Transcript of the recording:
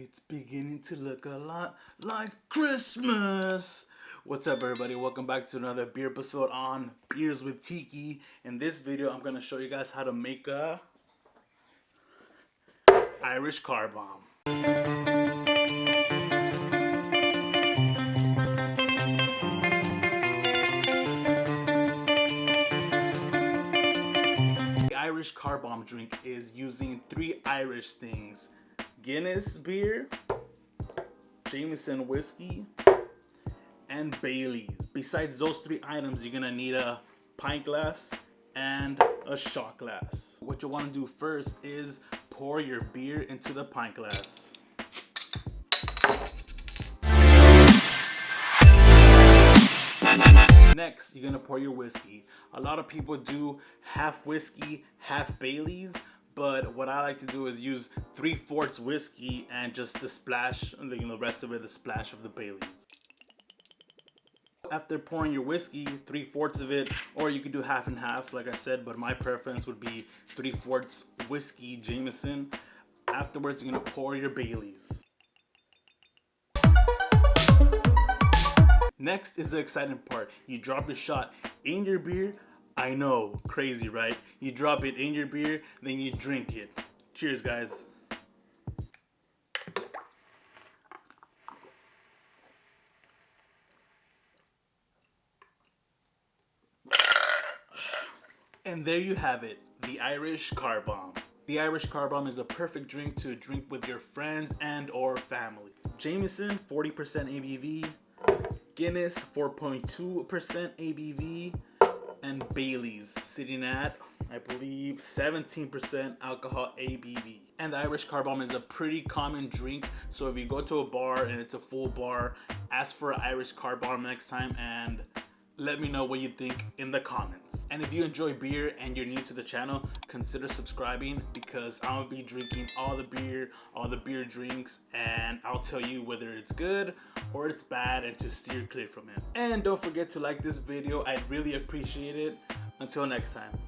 It's beginning to look a lot like Christmas. What's up, everybody? Welcome back to another Beerpisode on Beers with Tiki. In this video, I'm gonna show you guys how to make a Irish car bomb. The Irish car bomb drink is using 3 Irish things: Guinness beer, Jameson whiskey, and Bailey's. Besides those 3 items, you're gonna need a pint glass and a shot glass. What you want to do first is pour your beer into the pint glass. Next, you're gonna pour your whiskey. A lot of people do half whiskey, half Bailey's, but what I like to do is use 3/4 whiskey and just the splash, the rest of it, the splash of the Bailey's. After pouring your whiskey, 3/4 of it, or you could do half and half, like I said, but my preference would be 3/4 whiskey Jameson. Afterwards, you're gonna pour your Bailey's. Next is the exciting part. You drop your shot in your beer. I know, crazy, right? You drop it in your beer, then you drink it. Cheers, guys. And there you have it, the Irish car bomb. The Irish car bomb is a perfect drink to drink with your friends and or family. Jameson, 40% ABV. Guinness, 4.2% ABV. And Bailey's, sitting at, I believe, 17% alcohol ABV. And the Irish car bomb is a pretty common drink, so if you go to a bar and it's a full bar, ask for an Irish car bomb next time and let me know what you think in the comments. And if you enjoy beer and you're new to the channel, consider subscribing, because I'm gonna be drinking all the beer drinks, and I'll tell you whether it's good or it's bad and to steer clear from it. And don't forget to like this video, I'd really appreciate it. Until next time.